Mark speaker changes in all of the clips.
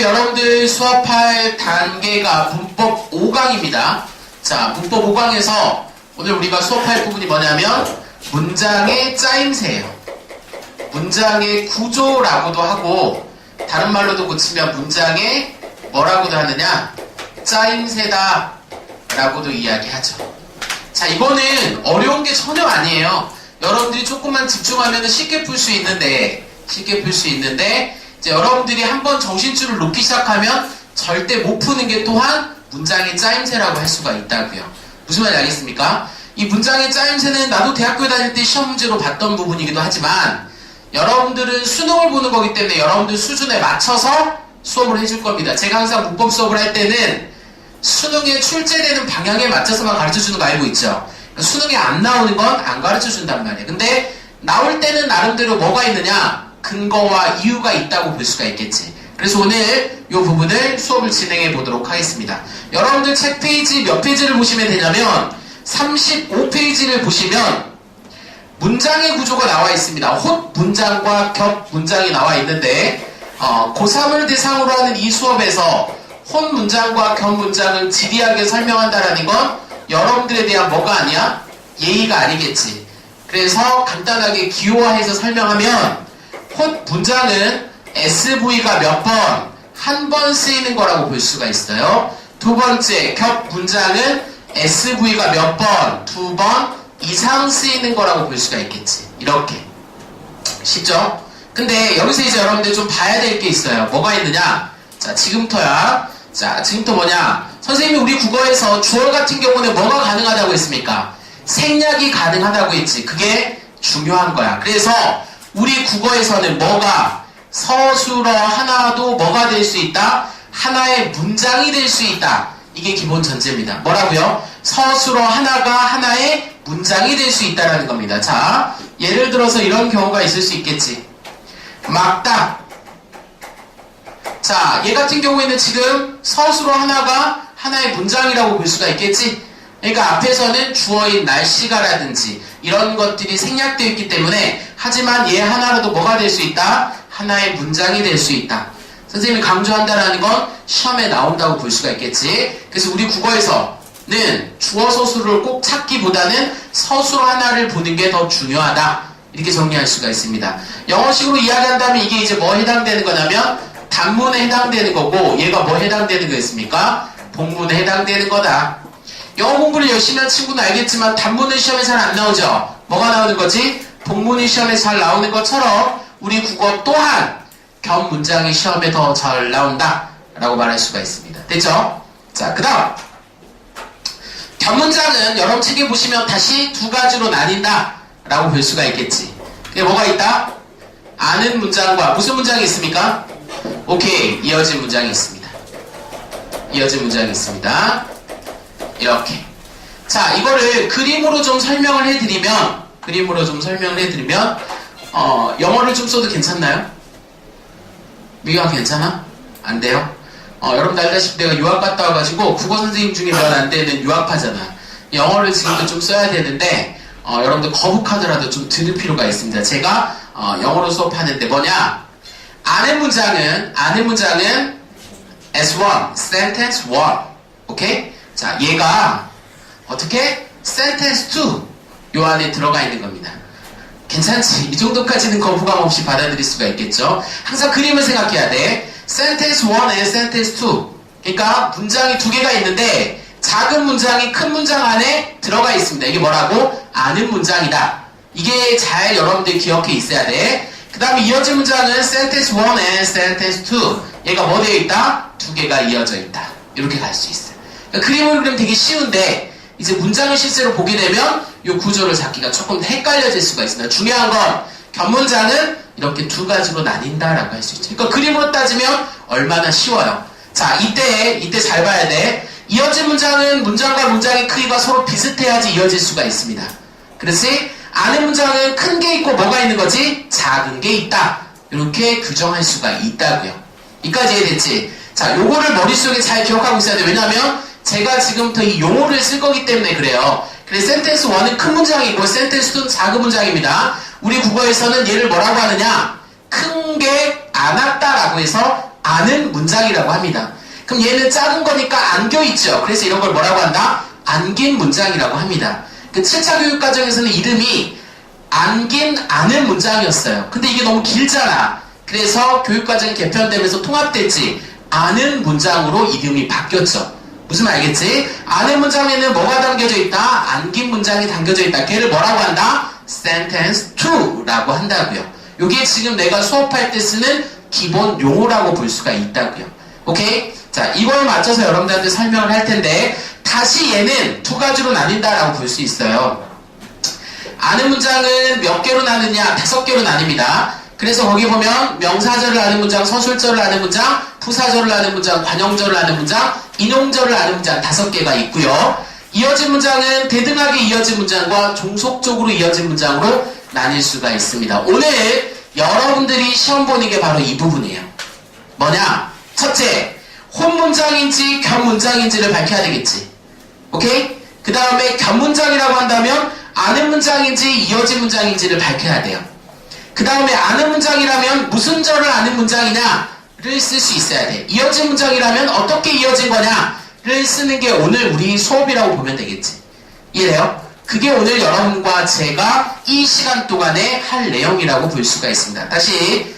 Speaker 1: 여러분들 수업할 단계가 문법 5강입니다. 자, 문법 5강에서 오늘 우리가 수업할 부분이 뭐냐면 문장의 짜임새예요. 문장의 구조라고도 하고 다른 말로도 고치면 문장의 뭐라고도 하느냐? 짜임새다 라고도 이야기하죠. 자, 이거는 어려운 게 전혀 아니에요. 여러분들이 조금만 집중하면 쉽게 풀 수 있는데 이제 여러분들이 한번 정신줄을 놓기 시작하면 절대 못 푸는 게 또한 문장의 짜임새라고 할 수가 있다고요. 무슨 말인지 알겠습니까? 이 문장의 짜임새는 나도 대학교에 다닐 때 시험 문제로 봤던 부분이기도 하지만 여러분들은 수능을 보는 거기 때문에 여러분들 수준에 맞춰서 수업을 해줄 겁니다. 제가 항상 문법 수업을 할 때는 수능에 출제되는 방향에 맞춰서만 가르쳐주는 거 알고 있죠? 수능에 안 나오는 건 안 가르쳐준단 말이에요. 근데 나올 때는 나름대로 뭐가 있느냐? 근거와 이유가 있다고 볼 수가 있겠지. 그래서 오늘 이 부분을 수업을 진행해 보도록 하겠습니다. 여러분들 책 페이지 몇 페이지를 보시면 되냐면 35페이지를 보시면 문장의 구조가 나와 있습니다. 홑 문장과 겹 문장이 나와 있는데 고3을 대상으로 하는 이 수업에서 홑 문장과 겹 문장을 지리하게 설명한다라는 건 여러분들에 대한 뭐가 아니야? 예의가 아니겠지. 그래서 간단하게 기호화해서 설명하면 홑 문장은 SV가 몇 번, 한 번 쓰이는 거라고 볼 수가 있어요. 두 번째, 겹 문장은 SV가 몇 번, 두 번 이상 쓰이는 거라고 볼 수가 있겠지. 이렇게. 쉽죠? 근데 여기서 이제 여러분들 좀 봐야 될 게 있어요. 뭐가 있느냐? 자, 지금부터야. 자, 지금부터 뭐냐? 선생님이 우리 국어에서 주어 같은 경우는 뭐가 가능하다고 했습니까? 생략이 가능하다고 했지. 그게 중요한 거야. 그래서 우리 국어에서는 뭐가 서술어 하나도 뭐가 될 수 있다? 하나의 문장이 될 수 있다. 이게 기본 전제입니다. 뭐라고요? 서술어 하나가 하나의 문장이 될 수 있다라는 겁니다. 자, 예를 들어서 이런 경우가 있을 수 있겠지. 막다. 자, 얘 같은 경우에는 지금 서술어 하나가 하나의 문장이라고 볼 수가 있겠지. 그러니까 앞에서는 주어인 날씨가라든지 이런 것들이 생략되어 있기 때문에 하지만 얘 하나라도 뭐가 될 수 있다? 하나의 문장이 될 수 있다. 선생님이 강조한다라는 건 시험에 나온다고 볼 수가 있겠지. 그래서 우리 국어에서는 주어 서술을 꼭 찾기보다는 서술 하나를 보는 게 더 중요하다. 이렇게 정리할 수가 있습니다. 영어식으로 이야기한다면 이게 이제 뭐 해당되는 거냐면 단문에 해당되는 거고 얘가 뭐 해당되는 거였습니까? 복문에 해당되는 거다. 영어 공부를 열심히 한 친구는 알겠지만 단문은 시험에 잘 안 나오죠? 뭐가 나오는 거지? 복문이 시험에 잘 나오는 것처럼 우리 국어 또한 겹 문장이 시험에 더 잘 나온다 라고 말할 수가 있습니다. 됐죠? 자, 그 다음 겹 문장은 여러분 책에 보시면 다시 두 가지로 나뉜다 라고 볼 수가 있겠지. 그게 뭐가 있다? 아는 문장과 무슨 문장이 있습니까? 오케이, 이어진 문장이 있습니다. 이어진 문장이 있습니다. 이렇게. 자, 이거를 그림으로 좀 설명을 해드리면 영어를 좀 써도 괜찮나요? 미국아 괜찮아? 안 돼요? 여러분 알다시피 내가 유학 갔다 와가지고 국어 선생님 중에 몇 안 되는 유학파잖아. 영어를 지금도 좀 써야 되는데 여러분들 거북하더라도 좀 들을 필요가 있습니다. 제가 영어로 수업하는데 뭐냐? 아는 문장은 S1, sentence 1. 오케이? 자, 얘가 어떻게? sentence 2 요 안에 들어가 있는 겁니다. 괜찮지? 이 정도까지는 거부감 없이 받아들일 수가 있겠죠? 항상 그림을 생각해야 돼. sentence 1에 sentence 2. 그러니까 문장이 두 개가 있는데 작은 문장이 큰 문장 안에 들어가 있습니다. 이게 뭐라고? 아는 문장이다. 이게 잘 여러분들 기억해 있어야 돼. 그 다음에 이어진 문장은 sentence 1에 sentence 2. 얘가 뭐 되어 있다? 두 개가 이어져 있다. 이렇게 갈 수 있어요. 그러니까 그림을 그리면 되게 쉬운데 이제 문장을 실제로 보게 되면 이 구조를 잡기가 조금 헷갈려질 수가 있습니다. 중요한 건 겹문장은 이렇게 두 가지로 나뉜다라고 할 수 있죠. 그러니까 그림으로 따지면 얼마나 쉬워요. 자, 이때 잘 봐야 돼. 이어진 문장은 문장과 문장의 크기가 서로 비슷해야지 이어질 수가 있습니다. 그래서 아는 문장은 큰 게 있고 뭐가 있는 거지? 작은 게 있다. 이렇게 규정할 수가 있다고요. 이까지 이해됐지? 자, 요거를 머릿속에 잘 기억하고 있어야 돼. 왜냐면 제가 지금부터 이 용어를 쓸 거기 때문에 그래요. 그래서 센텐스 1은 큰 문장이고 센텐스 2는 작은 문장입니다. 우리 국어에서는 얘를 뭐라고 하느냐? 큰 게 안 왔다라고 해서 아는 문장이라고 합니다. 그럼 얘는 작은 거니까 안겨있죠. 그래서 이런 걸 뭐라고 한다? 안긴 문장이라고 합니다. 그 7차 교육과정에서는 이름이 안긴 아는 문장이었어요. 근데 이게 너무 길잖아. 그래서 교육과정이 개편되면서 통합됐지. 아는 문장으로 이름이 바뀌었죠. 무슨 말 알겠지? 아는 문장에는 뭐가 담겨져 있다? 안긴 문장이 담겨져 있다. 걔를 뭐라고 한다? sentence 2라고 한다고요. 이게 지금 내가 수업할 때 쓰는 기본 용어라고 볼 수가 있다고요. 오케이? 자, 이걸 맞춰서 여러분들한테 설명을 할 텐데 다시 얘는 두 가지로 나뉜다라고 볼 수 있어요. 아는 문장은 몇 개로 나누냐? 5개로 나뉩니다. 그래서 거기 보면 명사절을 아는 문장, 서술절을 아는 문장, 부사절을 아는 문장, 관용절을 아는 문장, 인용절을 아는 문장 5개가 있고요. 이어진 문장은 대등하게 이어진 문장과 종속적으로 이어진 문장으로 나뉠 수가 있습니다. 오늘 여러분들이 시험 보는 게 바로 이 부분이에요. 뭐냐? 첫째, 혼문장인지 견문장인지를 밝혀야 되겠지. 오케이? 그 다음에 견문장이라고 한다면 아는 문장인지 이어진 문장인지를 밝혀야 돼요. 그 다음에 아는 문장이라면 무슨 절을 아는 문장이냐를 쓸 수 있어야 돼. 이어진 문장이라면 어떻게 이어진 거냐를 쓰는 게 오늘 우리 수업이라고 보면 되겠지. 이해돼요? 그게 오늘 여러분과 제가 이 시간 동안에 할 내용이라고 볼 수가 있습니다. 다시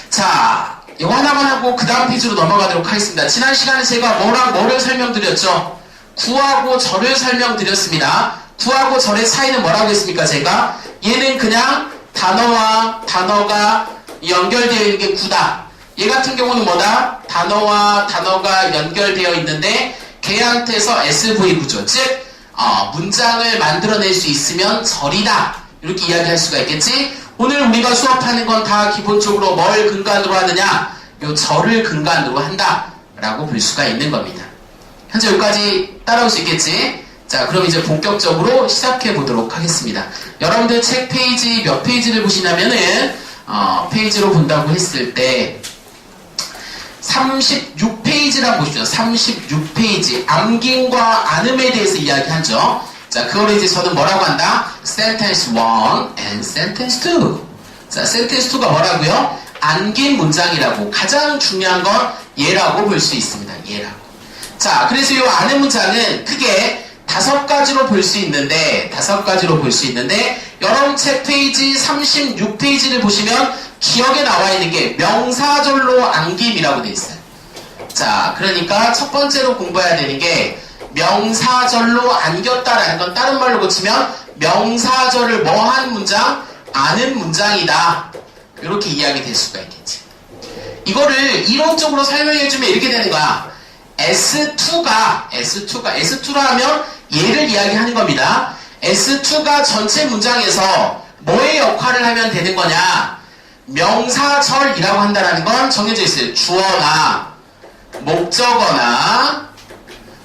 Speaker 1: 자, 이거 하나만 하고 그 다음 페이지로 넘어가도록 하겠습니다. 지난 시간에 제가 뭐를 설명드렸죠? 구하고 절을 설명드렸습니다. 구하고 절의 차이는 뭐라고 했습니까? 제가 얘는 그냥 단어와 단어가 연결되어 있는 게 구다. 얘 같은 경우는 뭐다? 단어와 단어가 연결되어 있는데 걔한테서 SV 구조, 즉 문장을 만들어낼 수 있으면 절이다. 이렇게 이야기할 수가 있겠지? 오늘 우리가 수업하는 건 다 기본적으로 뭘 근간으로 하느냐? 요 절을 근간으로 한다 라고 볼 수가 있는 겁니다. 현재 여기까지 따라올 수 있겠지? 자, 그럼 이제 본격적으로 시작해 보도록 하겠습니다. 여러분들 책 페이지 몇 페이지를 보시냐면은 페이지로 본다고 했을 때 36페이지라고 보시죠. 36페이지 암김과 안음에 대해서 이야기하죠. 자, 그걸 이제 저는 뭐라고 한다? sentence 1 and sentence 2. 자, sentence 2가 뭐라고요? 안긴 문장이라고. 가장 중요한 건 얘라고 볼 수 있습니다. 얘라고. 자, 그래서 이 아는 문장은 크게 5가지로 볼 수 있는데, 여러분 책 페이지 36페이지를 보시면 기억에 나와 있는 게 명사절로 안김이라고 되어 있어요. 자, 그러니까 첫 번째로 공부해야 되는 게 명사절로 안겼다라는 건 다른 말로 고치면 명사절을 뭐한 문장? 아는 문장이다. 이렇게 이야기 될 수가 있겠지. 이거를 이론적으로 설명해주면 이렇게 되는 거야. S2라 하면 얘를 이야기하는 겁니다. S2가 전체 문장에서 뭐의 역할을 하면 되는 거냐? 명사절이라고 한다는 건 정해져 있어요. 주어나 목적어나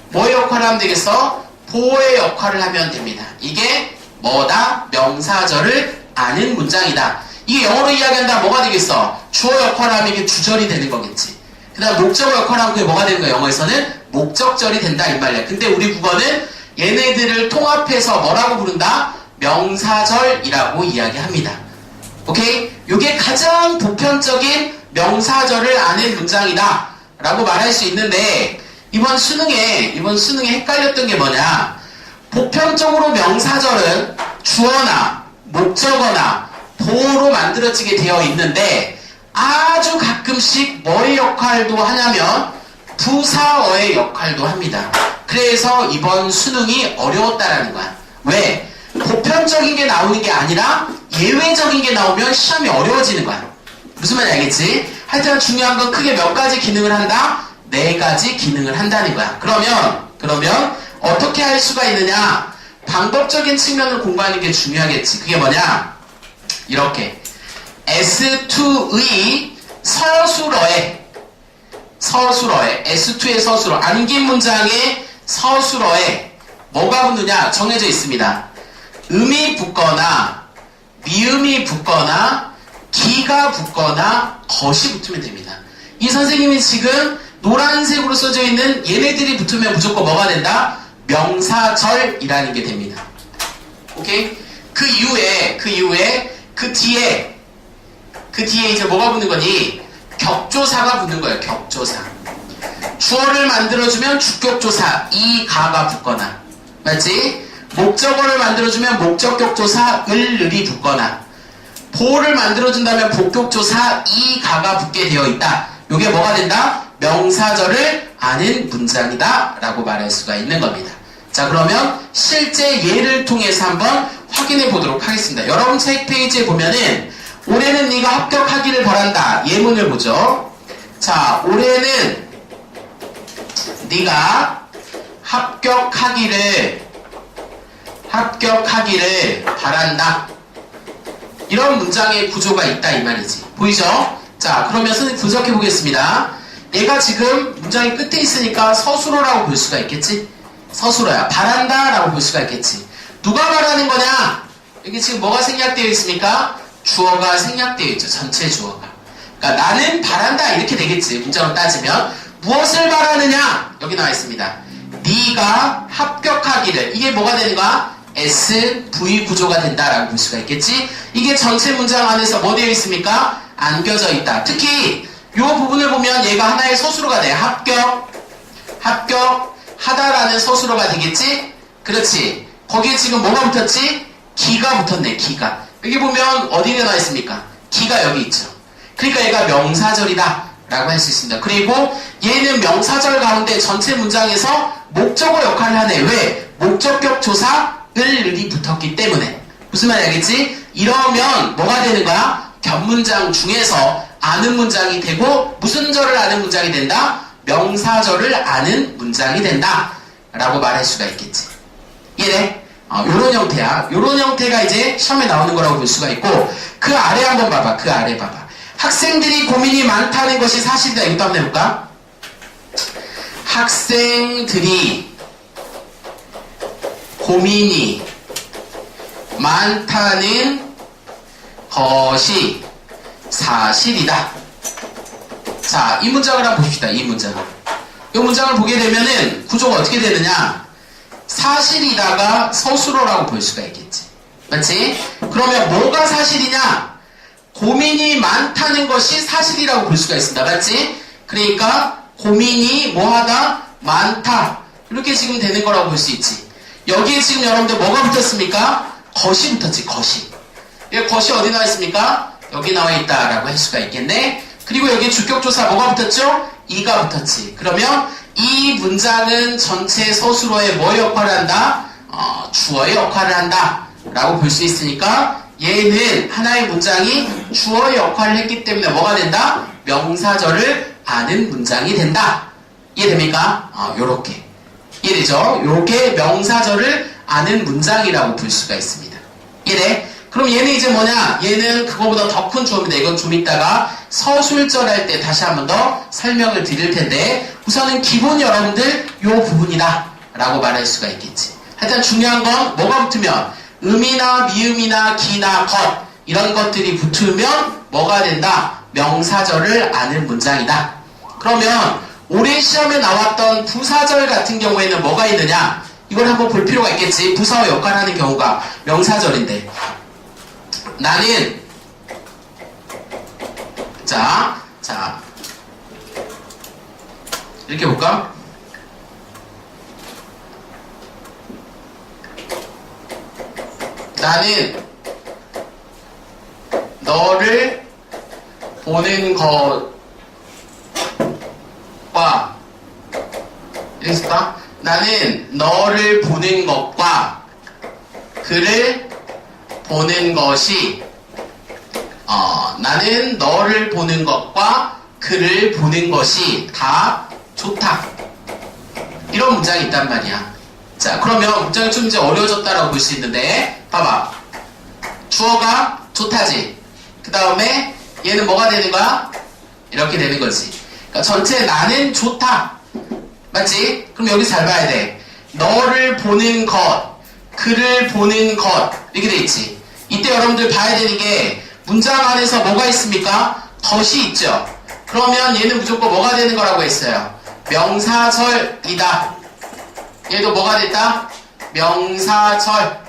Speaker 1: 뭐의 역할을 하면 되겠어? 보호의 역할을 하면 됩니다. 이게 뭐다? 명사절을 아는 문장이다. 이게 영어로 이야기한다 뭐가 되겠어? 주어 역할을 하면 이게 주절이 되는 거겠지. 그 다음 목적어 역할을 하면 그게 뭐가 되는 거야? 영어에서는 목적절이 된다 이 말이야. 근데 우리 국어는 얘네들을 통합해서 뭐라고 부른다? 명사절이라고 이야기합니다. 오케이? 요게 가장 보편적인 명사절을 아는 문장이다 라고 말할 수 있는데 이번 수능에 헷갈렸던 게 뭐냐? 보편적으로 명사절은 주어나 목적어나 보호로 만들어지게 되어 있는데 아주 가끔씩 뭐의 역할도 하냐면 부사어의 역할도 합니다. 그래서 이번 수능이 어려웠다라는 거야. 왜? 보편적인 게 나오는 게 아니라 예외적인 게 나오면 시험이 어려워지는 거야. 무슨 말인지 알겠지? 하여튼 중요한 건 크게 몇 가지 기능을 한다? 4가지 기능을 한다는 거야. 그러면 어떻게 할 수가 있느냐? 방법적인 측면을 공부하는 게 중요하겠지. 그게 뭐냐? 이렇게 S2의 서술어에 S2의 서술어 안긴 문장의 서술어에 뭐가 붙느냐 정해져 있습니다. 음이 붙거나 미음이 붙거나 기가 붙거나 것이 붙으면 됩니다. 이 선생님이 지금 노란색으로 써져 있는 얘네들이 붙으면 무조건 뭐가 된다? 명사절이라는 게 됩니다. 오케이? 그 이후에 그 뒤에 이제 뭐가 붙는 거니? 격조사가 붙는 거예요. 격조사. 주어를 만들어주면 주격조사 이 가가 붙거나, 맞지? 목적어를 만들어주면 목적격조사 을이 붙거나, 보호를 만들어준다면 복격조사 이 가가 붙게 되어 있다. 요게 뭐가 된다? 명사절을 아는 문장이다 라고 말할 수가 있는 겁니다. 자, 그러면 실제 예를 통해서 한번 확인해 보도록 하겠습니다. 여러분 책 페이지에 보면은 올해는 네가 합격하기를 바란다. 예문을 보죠. 자, 올해는 네가 합격하기를 바란다. 이런 문장의 구조가 있다 이 말이지. 보이죠? 자, 그러면 선생님 분석해 보겠습니다. 얘가 지금 문장이 끝에 있으니까 서술어라고 볼 수가 있겠지? 서술어야. 바란다 라고 볼 수가 있겠지. 누가 바라는 거냐? 여기 지금 뭐가 생략되어 있습니까? 주어가 생략되어 있죠. 전체 주어가. 그러니까 나는 바란다 이렇게 되겠지. 문장으로 따지면. 무엇을 바라느냐? 여기 나와 있습니다. 네가 합격하기를. 이게 뭐가 되는 거야? SV 구조가 된다라고 볼 수가 있겠지? 이게 전체 문장 안에서 뭐 되어 있습니까? 안겨져 있다. 특히 이 부분을 보면 얘가 하나의 서술어가 돼. 합격하다라는 서술어가 되겠지? 그렇지. 거기에 지금 뭐가 붙었지? 기가 붙었네. 기가. 여기 보면 어디에 나와 있습니까? 기가 여기 있죠. 그러니까 얘가 명사절이다 라고 할 수 있습니다. 그리고 얘는 명사절 가운데 전체 문장에서 목적어 역할을 하네. 왜? 목적격 조사 을이 붙었기 때문에. 무슨 말인지 알겠지? 이러면 뭐가 되는 거야? 견문장 중에서 아는 문장이 되고 무슨 절을 아는 문장이 된다? 명사절을 아는 문장이 된다 라고 말할 수가 있겠지. 이해돼? 요런 형태야. 요런 형태가 이제 시험에 나오는 거라고 볼 수가 있고, 그 아래 한번 봐봐. 그 아래 봐봐. 학생들이 고민이 많다는 것이 사실이다. 이것도 한번 해볼까? 학생들이 고민이 많다는 것이 사실이다. 자, 이 문장을 한번 봅시다. 이 문장을. 이 문장을 보게 되면은 구조가 어떻게 되느냐? 사실이다가 서술어라고 볼 수가 있겠지. 맞지? 그러면 뭐가 사실이냐? 고민이 많다는 것이 사실이라고 볼 수가 있습니다. 맞지? 그러니까 고민이 뭐하다? 많다. 이렇게 지금 되는 거라고 볼 수 있지. 여기에 지금 여러분들 뭐가 붙었습니까? 것이 붙었지. 것이. 이 것이 어디 나와 있습니까? 여기 나와 있다라고 할 수가 있겠네. 그리고 여기 주격조사 뭐가 붙었죠? 이가 붙었지. 그러면 이 문장은 전체 서술어의 뭐 역할을 한다? 주어의 역할을 한다 라고 볼 수 있으니까 얘는 하나의 문장이 주어의 역할을 했기 때문에 뭐가 된다? 명사절을 아는 문장이 된다. 이해됩니까? 요렇게. 이해되죠? 요렇게 명사절을 아는 문장이라고 볼 수가 있습니다. 이해돼? 그럼 얘는 이제 뭐냐? 얘는 그거보다 더 큰 주어입니다. 이건 좀 이따가 서술절 할 때 다시 한 번 더 설명을 드릴 텐데, 우선은 기본 여러분들 요 부분이다 라고 말할 수가 있겠지. 하여튼 중요한 건 뭐가 붙으면 음이나 미음이나 기나 것 이런 것들이 붙으면 뭐가 된다? 명사절을 아는 문장이다. 그러면 올해 시험에 나왔던 부사절 같은 경우에는 뭐가 있느냐? 이걸 한번 볼 필요가 있겠지. 부사어 역할을 하는 경우가 명사절인데, 나는 자 이렇게 볼까? 나는 너를 보는 것과 이렇게 쓸까? 나는 너를 보는 것과 그를 보는 것이 나는 너를 보는 것과 그를 보는 것이 다 좋다. 이런 문장이 있단 말이야. 자, 그러면 문장이 좀 이제 어려워졌다라고 볼 수 있는데, 봐봐. 주어가 좋다지. 그 다음에 얘는 뭐가 되는 거야? 이렇게 되는 거지. 그러니까 전체 나는 좋다. 맞지? 그럼 여기 잘 봐야 돼. 너를 보는 것, 그를 보는 것 이렇게 돼 있지. 이때 여러분들 봐야 되는 게 문장 안에서 뭐가 있습니까? 덫이 있죠. 그러면 얘는 무조건 뭐가 되는 거라고 했어요? 명사절이다. 얘도 뭐가 됐다? 명사절이다.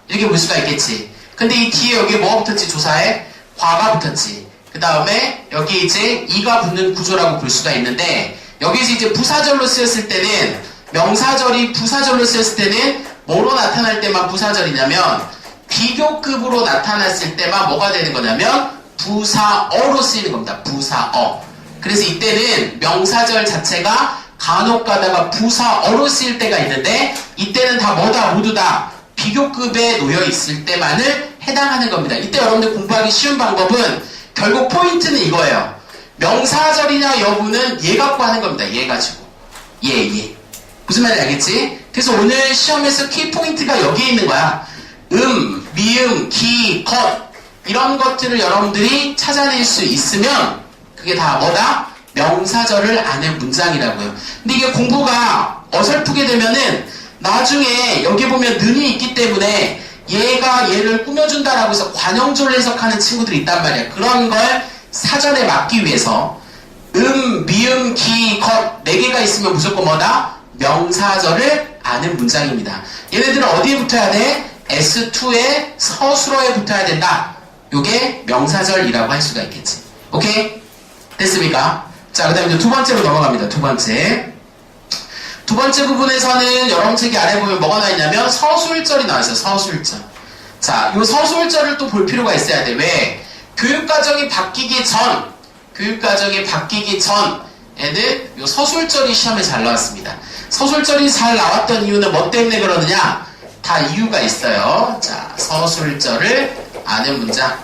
Speaker 1: 이렇게 볼 수가 있겠지. 근데 이 뒤에 여기 뭐가 붙었지? 조사에 과가 붙었지. 그 다음에 여기 이제 이가 붙는 구조라고 볼 수가 있는데, 여기서 이제 부사절로 쓰였을 때는, 명사절이 부사절로 쓰였을 때는 뭐로 나타날 때만 부사절이냐면, 비교급으로 나타났을 때만 뭐가 되는 거냐면 부사어로 쓰이는 겁니다. 부사어. 그래서 이때는 명사절 자체가 간혹 가다가 부사어로 쓰일 때가 있는데, 이때는 다 뭐다? 모두 다 비교급에 놓여 있을 때만을 해당하는 겁니다. 이때 여러분들 공부하기 쉬운 방법은 결국 포인트는 이거예요. 명사절이냐 여부는 얘 갖고 하는 겁니다. 얘 가지고. 얘. 무슨 말인지 알겠지? 그래서 오늘 시험에서 키포인트가 여기에 있는 거야. 미음, 기, 것 이런 것들을 여러분들이 찾아낼 수 있으면 그게 다 뭐다? 명사절을 아는 문장이라고요. 근데 이게 공부가 어설프게 되면은 나중에 여기 보면 는이 있기 때문에 얘가 얘를 꾸며준다라고 해서 관형절로 해석하는 친구들이 있단 말이야. 그런 걸 사전에 막기 위해서 미음, 기, 것 4개가 있으면 무조건 뭐다? 명사절을 아는 문장입니다. 얘네들은 어디에 붙어야 돼? S2에 서술어에 붙어야 된다. 요게 명사절이라고 할 수가 있겠지. 오케이? 됐습니까? 자, 그 다음에 이제 두 번째로 넘어갑니다. 두 번째 부분에서는 여러분 책이 아래 보면 뭐가 나있냐면 서술절이 나와있어요. 서술절. 자, 요 서술절을 또 볼 필요가 있어야 돼. 왜? 교육과정이 바뀌기 전에는 요 서술절이 시험에 잘 나왔습니다. 서술절이 잘 나왔던 이유는 뭐 때문에 그러느냐? 다 이유가 있어요. 자, 서술절을 아는 문장.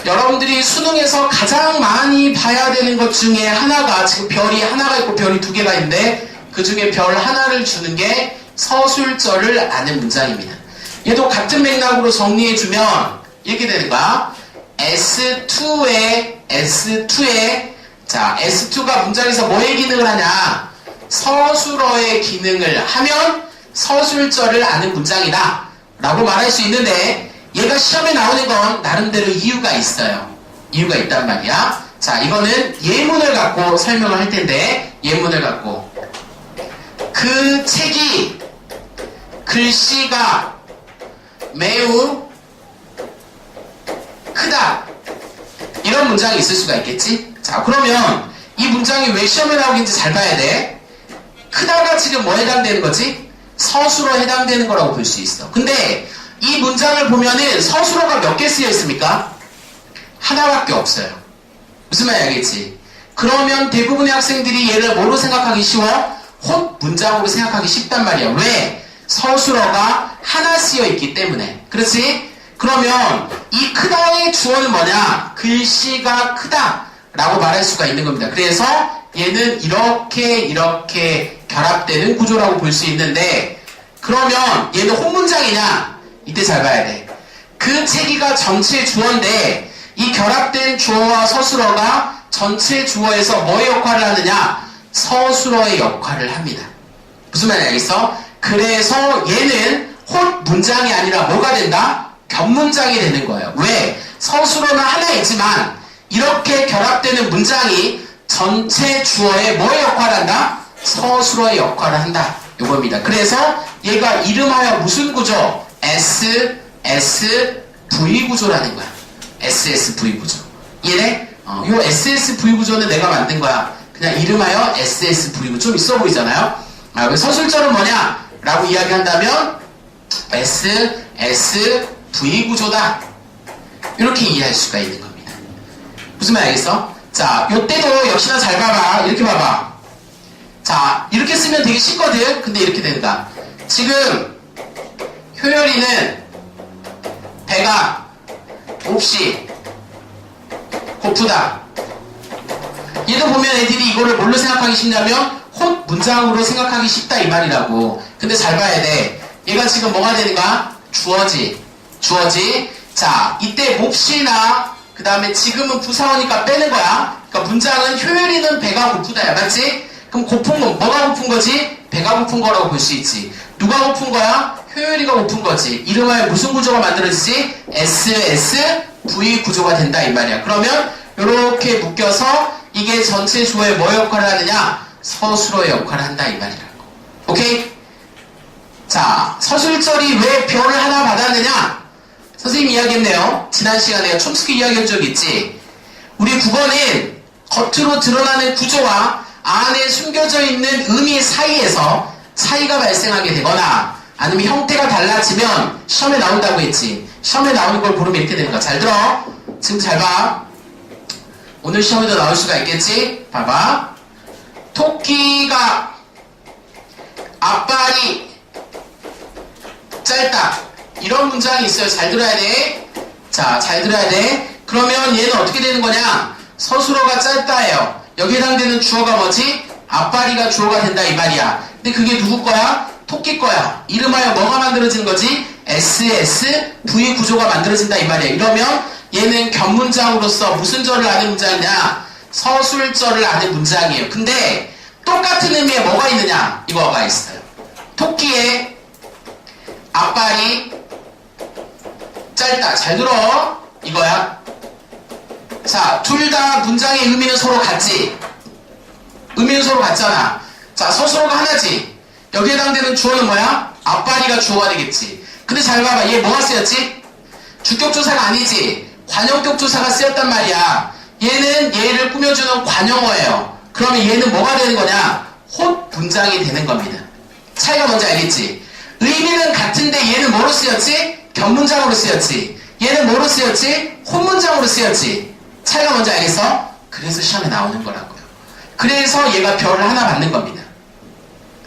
Speaker 1: 여러분들이 수능에서 가장 많이 봐야 되는 것 중에 하나가, 지금 별이 하나가 있고 별이 2개가 있는데 그 중에 별 하나를 주는 게 서술절을 아는 문장입니다. 얘도 같은 맥락으로 정리해주면 이렇게 되는 거야. S2에 자, S2가 문장에서 뭐의 기능을 하냐? 서술어의 기능을 하면 서술절을 아는 문장이다 라고 말할 수 있는데, 얘가 시험에 나오는 건 나름대로 이유가 있어요. 이유가 있단 말이야. 자, 이거는 예문을 갖고 설명을 할 텐데, 예문을 갖고 그 책이 글씨가 매우 크다, 이런 문장이 있을 수가 있겠지? 자, 그러면 이 문장이 왜 시험에 나오긴지 잘 봐야 돼. 크다가 지금 뭐에 해당되는 거지? 서술어에 해당되는 거라고 볼 수 있어. 근데 이 문장을 보면은 서술어가 몇 개 쓰여 있습니까? 하나밖에 없어요. 무슨 말인지 알겠지? 그러면 대부분의 학생들이 얘를 뭐로 생각하기 쉬워? 혼 문장으로 생각하기 쉽단 말이야. 왜? 서술어가 하나 쓰여 있기 때문에. 그렇지? 그러면 이 크다의 주어는 뭐냐? 글씨가 크다 라고 말할 수가 있는 겁니다. 그래서 얘는 이렇게 결합되는 구조라고 볼 수 있는데, 그러면 얘는 혼문장이냐? 이때 잘 봐야 돼. 그 책이가 전체 주어인데 이 결합된 주어와 서술어가 전체 주어에서 뭐의 역할을 하느냐? 서술어의 역할을 합니다. 무슨 말인지 알겠어? 그래서 얘는 혼 문장이 아니라 뭐가 된다? 견문장이 되는 거예요. 왜? 서술어는 하나 있지만 이렇게 결합되는 문장이 전체 주어에 뭐의 역할을 한다? 서술어의 역할을 한다. 요겁니다. 그래서 얘가 이름하여 무슨 구조? SSV 구조라는 거야. SSV 구조. 이해돼? 요 SSV 구조는 내가 만든 거야. 그냥 이름하여 SSV 구조. 좀 있어 보이잖아요? 서술절은 뭐냐? 라고 이야기한다면 SSV 구조다. 이렇게 이해할 수가 있는 겁니다. 무슨 말 알겠어? 자, 요때도 역시나 잘 봐봐. 이렇게 봐봐. 자, 이렇게 쓰면 되게 쉽거든. 근데 이렇게 된다. 지금 효열이는 배가 몹시 고프다. 얘도 보면 애들이 이거를 뭘로 생각하기 쉽냐면 혼 문장으로 생각하기 쉽다 이 말이라고. 근데 잘 봐야 돼. 얘가 지금 뭐가 되는가? 주어지. 자, 이때 몹시나 그 다음에 지금은 부사어니까 빼는 거야. 그러니까 문장은 효열이는 배가 고프다야. 맞지? 그럼 고픈 건 뭐가 고픈 거지? 배가 고픈 거라고 볼 수 있지. 누가 고픈 거야? 효열이가 고픈 거지. 이름하여 무슨 구조가 만들어지지? SSV 구조가 된다 이 말이야. 그러면 이렇게 묶여서 이게 전체 주어에 뭐 역할을 하느냐? 서술어의 역할을 한다 이 말이라고. 오케이? 자, 서술절이 왜 별을 하나 받았느냐? 선생님이 이야기했네요. 지난 시간에 내가 촘스키 이야기한 적 있지. 우리 국어는 겉으로 드러나는 구조와 안에 숨겨져 있는 의미 사이에서 차이가 발생하게 되거나 아니면 형태가 달라지면 시험에 나온다고 했지. 시험에 나오는 걸 보면 이렇게 되는 거야. 잘 들어. 지금 잘 봐. 오늘 시험에도 나올 수가 있겠지? 봐봐. 토끼가 앞발이 짧다. 이런 문장이 있어요. 잘 들어야 돼. 자, 잘 들어야 돼. 그러면 얘는 어떻게 되는 거냐? 서술어가 짧다예요. 여기에 해당되는 주어가 뭐지? 앞발이가 주어가 된다 이 말이야. 근데 그게 누구 거야? 토끼 거야. 이름하여 뭐가 만들어지는 거지? SSV 구조가 만들어진다 이 말이야. 이러면 얘는 견문장으로서 무슨 절을 아는 문장이냐? 서술절을 아는 문장이에요. 근데 똑같은 의미에 뭐가 있느냐? 이거가 있어요. 토끼의 앞발이 짧다. 잘 들어. 이거야. 자, 둘 다 문장의 의미는 서로 같지? 의미는 서로 같잖아. 자, 서술어가 하나지. 여기에 해당되는 주어는 뭐야? 앞발이가 주어가 되겠지. 근데 잘 봐봐. 얘 뭐가 쓰였지? 주격조사가 아니지. 관형격조사가 쓰였단 말이야. 얘는 얘를 꾸며주는 관형어예요. 그러면 얘는 뭐가 되는 거냐? 헛 문장이 되는 겁니다. 차이가 뭔지 알겠지? 의미는 같은데 얘는 뭐로 쓰였지? 견문장으로 쓰였지. 얘는 뭐로 쓰였지? 헛문장으로 쓰였지. 차이가 뭔지 알겠어? 그래서 시험에 나오는 거라고요. 그래서 얘가 별을 하나 받는 겁니다.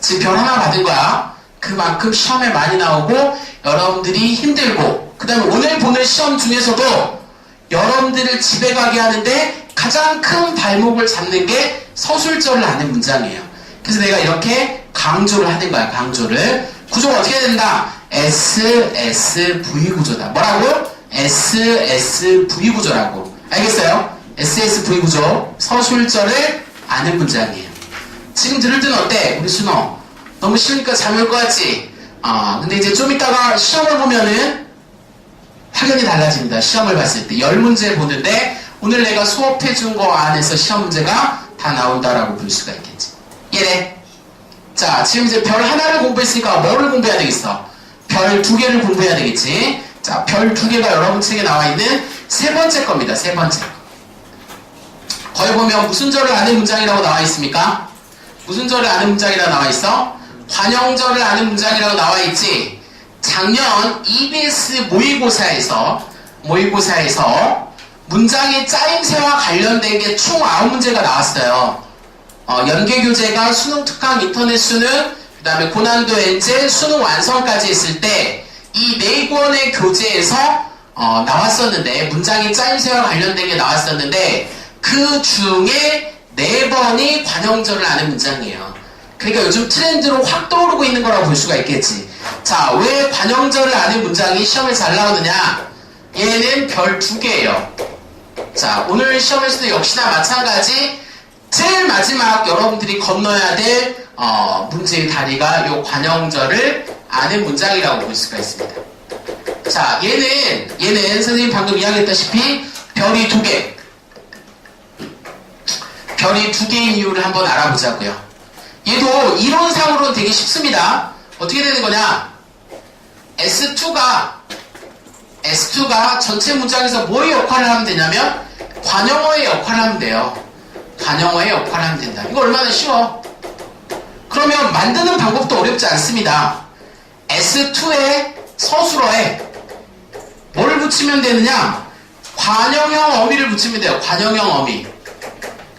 Speaker 1: 지금 별 하나 받은 거야. 그만큼 시험에 많이 나오고 여러분들이 힘들고 그 다음에 오늘 보는 시험 중에서도 여러분들을 집에 가게 하는데 가장 큰 발목을 잡는 게 서술절을 아는 문장이에요. 그래서 내가 이렇게 강조를 하는 거야. 강조를. 구조가 어떻게 된다? SSV 구조다. 뭐라고? SSV 구조라고. 알겠어요? SSV 구조. 서술절을 아는 문장이에요. 지금 들을 때는 어때? 우리 순호. 너무 쉬우니까 잠이 올 것 같지? 근데 이제 좀 이따가 시험을 보면은 확연히 달라집니다. 시험을 봤을 때. 10문제 보는데 오늘 내가 수업해준 거 안에서 시험 문제가 다 나온다라고 볼 수가 있겠지. 이해돼? 자, 지금 이제 별 하나를 공부했으니까 뭐를 공부해야 되겠어? 별 2개를 공부해야 되겠지? 자, 별 2개가 여러분 책에 나와 있는 세 번째 겁니다. 세 번째 거. 거기 보면 무슨 절을 아는 문장이라고 나와 있습니까? 무슨 절을 아는 문장이라고 나와 있어? 관형절을 아는 문장이라고 나와 있지. 작년 EBS 모의고사에서 문장의 짜임새와 관련된 게 총 9문제가 나왔어요. 연계교재가 수능 특강 인터넷 수능, 그 다음에 고난도 엔제, 수능 완성까지 했을 때 이 4권의 교재에서 나왔었는데 문장의 짜임새와 관련된 게 나왔었는데 그 중에 4번이 관형절을 아는 문장이에요. 그러니까 요즘 트렌드로 확 떠오르고 있는 거라고 볼 수가 있겠지. 자, 왜 관형절을 아는 문장이 시험에 잘 나오느냐? 얘는 별 2개예요. 자, 오늘 시험에서도 역시나 마찬가지 제일 마지막 여러분들이 건너야 될 문제의 다리가 요 관형절을 아는 문장이라고 볼 수가 있습니다. 자, 얘는 선생님 방금 이야기했다시피 별이 2개. 별이 2개인 이유를 한번 알아보자고요. 얘도 이론상으로는 되게 쉽습니다. 어떻게 되는 거냐? S2가 전체 문장에서 뭐의 역할을 하면 되냐면 관형어의 역할을 하면 돼요. 관형어의 역할을 하면 된다. 이거 얼마나 쉬워. 그러면 만드는 방법도 어렵지 않습니다. S2의 서술어에 뭐를 붙이면 되느냐? 관형형 어미를 붙이면 돼요. 관형형 어미.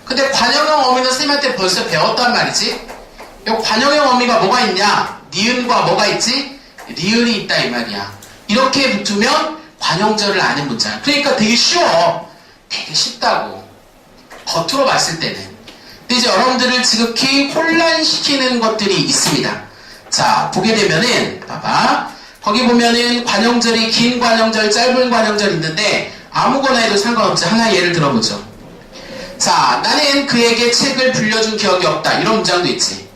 Speaker 1: 근데 관형형 어미는 선생님한테 벌써 배웠단 말이지. 이 관형형 어미가 뭐가 있냐? 니은과 뭐가 있지? 리을이 있다 이 말이야. 이렇게 붙으면 관형절을 아는 문장. 그러니까 되게 쉬워. 되게 쉽다고. 겉으로 봤을 때는. 근데 이제 여러분들을 지극히 혼란시키는 것들이 있습니다. 자, 보게 되면은 봐봐. 거기 보면은 관형절이 긴 관형절, 짧은 관형절 있는데 아무거나 해도 상관없지. 하나 예를 들어보죠. 자, 나는 그에게 책을 빌려준 기억이 없다. 이런 문장도 있지.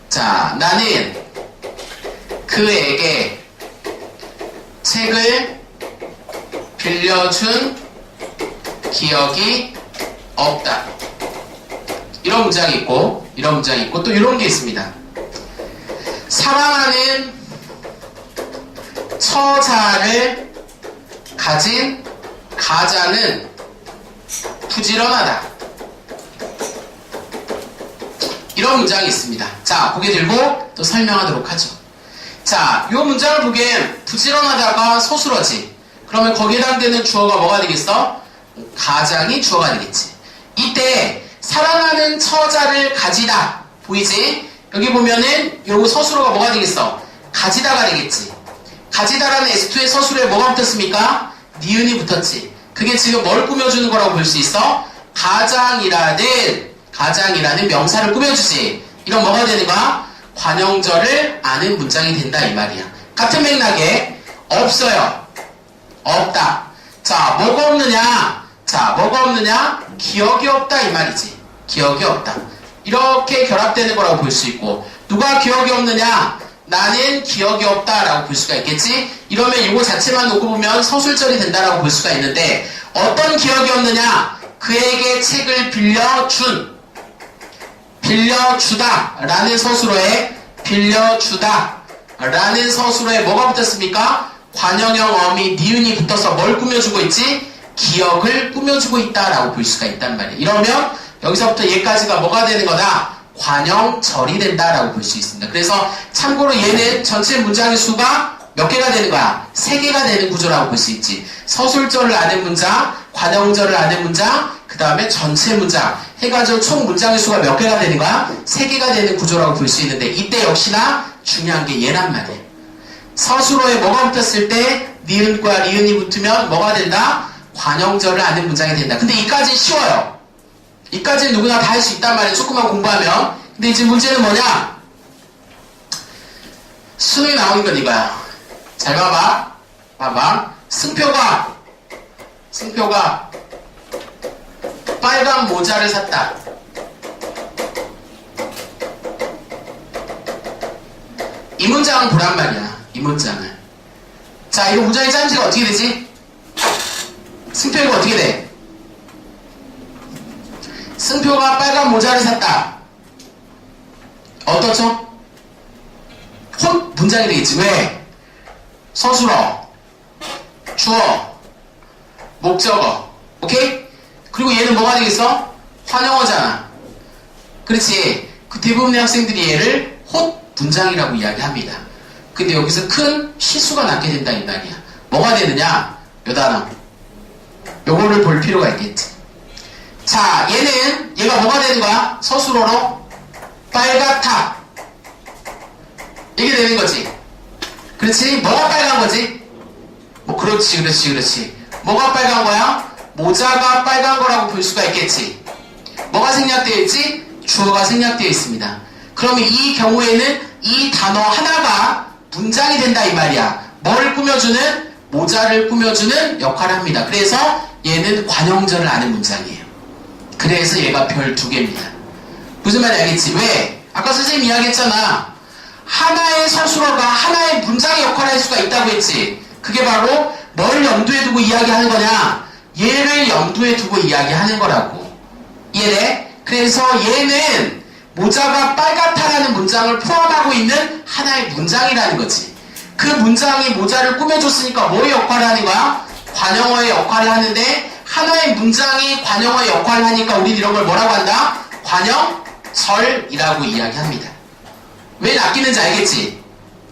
Speaker 1: 자, 나는 그에게 책을 빌려준 기억이 없다. 이런 문장이 있고, 또 이런 게 있습니다. 사랑하는 처자를 가진 가자는 부지런하다. 이런 문장이 있습니다. 자, 고개 들고 또 설명하도록 하죠. 자, 이 문장을 보기엔 부지런하다가 서술어지. 그러면 거기에 해당되는 주어가 뭐가 되겠어? 가장이 주어가 되겠지. 이때 사랑하는 처자를 가지다. 보이지? 여기 보면은 요 서술어가 뭐가 되겠어? 가지다가 되겠지. 가지다라는 S2의 서술어에 뭐가 붙었습니까? 니은이 붙었지. 그게 지금 뭘 꾸며주는 거라고 볼 수 있어? 가장이라는 명사를 꾸며주지. 이런 뭐가 되는 거야? 관형절을 아는 문장이 된다 이 말이야. 같은 맥락에 없어요. 없다. 자, 뭐가 없느냐? 자, 뭐가 없느냐? 기억이 없다 이 말이지. 기억이 없다. 이렇게 결합되는 거라고 볼 수 있고, 누가 기억이 없느냐? 나는 기억이 없다라고 볼 수가 있겠지? 이러면 이거 자체만 놓고 보면 서술절이 된다라고 볼 수가 있는데, 어떤 기억이 없느냐? 그에게 책을 빌려주다 라는 서술어에 뭐가 붙었습니까? 관형형 어미 니은이 붙어서 뭘 꾸며주고 있지? 기억을 꾸며주고 있다라고 볼 수가 있단 말이에요. 이러면 여기서부터 얘까지가 뭐가 되는 거다? 관형절이 된다라고 볼 수 있습니다. 그래서 참고로 얘는 전체 문장의 수가 몇 개가 되는 거야? 3개가 되는 구조라고 볼 수 있지. 서술절을 아는 문장, 관형절을 아는 문장, 그 다음에 전체 문장 해가지고 총 문장의 수가 몇 개가 되는 거야? 3개가 되는 구조라고 볼 수 있는데, 이때 역시나 중요한 게 얘란 말이에요. 서술어에 뭐가 붙었을 때 니은과 리은이 붙으면 뭐가 된다? 관형절을 아는 문장이 된다. 근데 이까지는 쉬워요. 이까지는 누구나 다 할 수 있단 말이에요. 조금만 공부하면. 근데 이제 문제는 뭐냐? 수능에 나오는 건 이거야. 잘 봐봐. 승표가 빨간 모자를 샀다. 이 문장을 보란 말이야. 이 문장을. 자, 이거 문장의 짜임새가 어떻게 되지? 승표가 어떻게 돼? 승표가 빨간 모자를 샀다. 어떻죠? 혼 문장이 되겠지. 왜? 서술어, 주어, 목적어. 오케이? 그리고 얘는 뭐가 되겠어? 관형어잖아. 그렇지. 그 대부분의 학생들이 얘를 헛 문장이라고 이야기합니다. 근데 여기서 큰 실수가 나게 된다 이 말이야. 뭐가 되느냐? 요 단어. 요거를 볼 필요가 있겠지. 자, 얘가 뭐가 되는 거야? 서술어로 빨갛다. 이게 되는 거지. 그렇지? 뭐가 빨간 거지? 그렇지. 뭐가 빨간 거야? 모자가 빨간 거라고 볼 수가 있겠지. 뭐가 생략되어 있지? 주어가 생략되어 있습니다. 그러면 이 경우에는 이 단어 하나가 문장이 된다 이 말이야. 뭘 꾸며주는? 모자를 꾸며주는 역할을 합니다. 그래서 얘는 관형절을 아는 문장이에요. 그래서 얘가 별 2개입니다. 무슨 말인지 알겠지? 왜? 아까 선생님이 이야기했잖아. 하나의 서술어가 하나의 문장의 역할을 할 수가 있다고 했지. 그게 바로 뭘 염두에 두고 이야기하는 거냐? 얘를 염두에 두고 이야기하는 거라고. 이해돼? 그래서 얘는 모자가 빨갛다라는 문장을 포함하고 있는 하나의 문장이라는 거지. 그 문장이 모자를 꾸며줬으니까 뭐의 역할을 하는 거야? 관형어의 역할을 하는데, 하나의 문장이 관형어의 역할을 하니까 우리는 이런 걸 뭐라고 한다? 관형절이라고 이야기합니다. 왜 낚이는지 알겠지?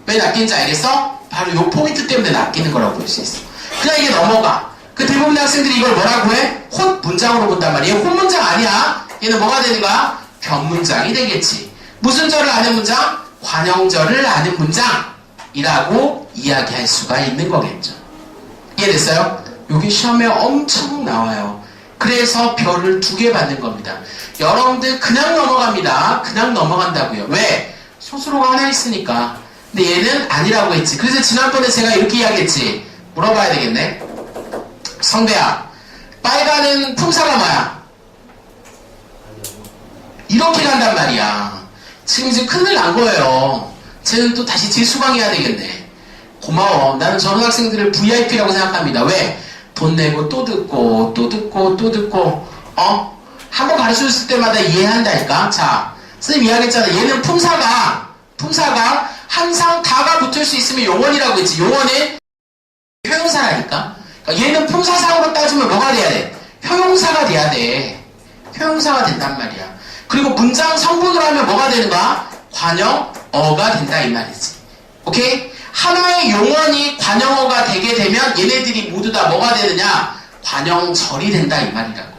Speaker 1: 왜 낚이는지 알겠어? 바로 요 포인트 때문에 낚이는 거라고 볼 수 있어. 그냥 이게 넘어가. 그 대부분의 학생들이 이걸 뭐라고 해? 혼 문장으로 본단 말이에요. 혼 문장 아니야. 얘는 뭐가 되는 거야? 변문장이 되겠지. 무슨 절을 아는 문장? 관형절을 아는 문장이라고 이야기할 수가 있는 거겠죠. 이해됐어요? 여기 시험에 엄청 나와요. 그래서 별을 2개 받는 겁니다. 여러분들 그냥 넘어갑니다. 그냥 넘어간다고요. 왜? 서술어가 하나 있으니까. 근데 얘는 아니라고 했지. 그래서 지난번에 제가 이렇게 이야기했지. 물어봐야 되겠네. 성대야, 빨간은 품사가 뭐야? 이렇게 간단 말이야. 지금 이제 큰일 난 거예요. 쟤는 또 다시 재수강해야 되겠네. 고마워. 나는 저런 학생들을 VIP라고 생각합니다. 왜? 돈 내고 또 듣고 한 번 가르쳐줬을 때마다 이해한다니까. 자, 선생님 이야기했잖아. 얘는 품사가 항상 다가 붙을 수 있으면 용언이라고 했지. 용언은 효용사라니까. 그러니까 얘는 품사상으로 따지면 뭐가 돼야 돼? 효용사가 돼야 돼. 효용사가 된단 말이야. 그리고 문장 성분으로 하면 뭐가 되는 거야? 관형어가 된다 이 말이지. 오케이? 하나의 용언이 관형어가 되게 되면 얘네들이 모두 다 뭐가 되느냐? 관형절이 된다 이 말이라고요.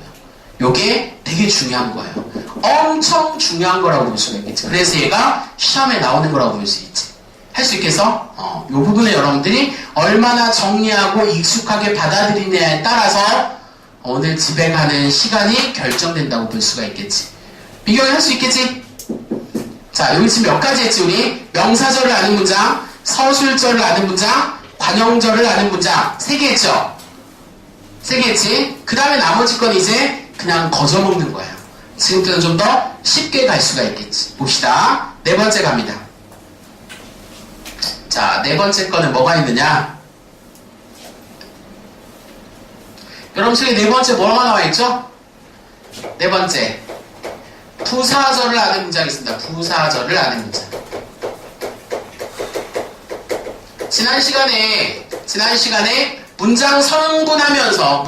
Speaker 1: 요게 되게 중요한 거예요. 엄청 중요한 거라고 볼 수가 있겠지. 그래서 얘가 시험에 나오는 거라고 볼 수 있지. 할 수 있겠어? 요 부분에 여러분들이 얼마나 정리하고 익숙하게 받아들이냐에 따라서 오늘 집에 가는 시간이 결정된다고 볼 수가 있겠지. 비교를 할 수 있겠지? 자, 여기 지금 몇 가지 했지, 우리? 명사절을 아는 문장, 서술절을 아는 문장, 관형절을 아는 문장. 3개 했죠? 3개 했지? 그 다음에 나머지 건 이제 그냥 거저먹는 거예요. 지금부터는 좀 더 쉽게 갈 수가 있겠지. 봅시다. 4번째 갑니다. 자, 4번째 거는 뭐가 있느냐? 여러분 속에 4번째 뭐가 나와 있죠? 4번째. 부사절을 아는 문장이 있습니다. 부사절을 아는 문장. 지난 시간에 문장 성분하면서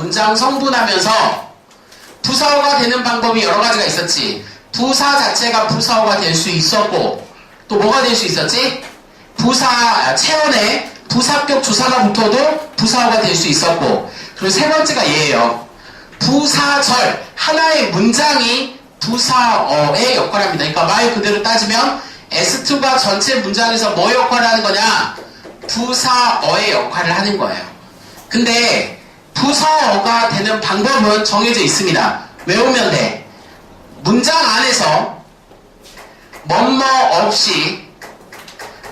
Speaker 1: 부사어가 되는 방법이 여러 가지가 있었지. 부사 자체가 부사어가 될 수 있었고, 또 뭐가 될 수 있었지? 체언에 부사격 조사가 붙어도 부사어가 될 수 있었고, 그리고 3번째가 얘예요. 부사절, 하나의 문장이 부사어의 역할을 합니다. 그러니까 말 그대로 따지면 S2가 전체 문장에서 뭐 역할을 하는 거냐? 부사어의 역할을 하는 거예요. 근데 부사어가 되는 방법은 정해져 있습니다. 외우면 돼. 문장 안에서 뭐뭐 없이,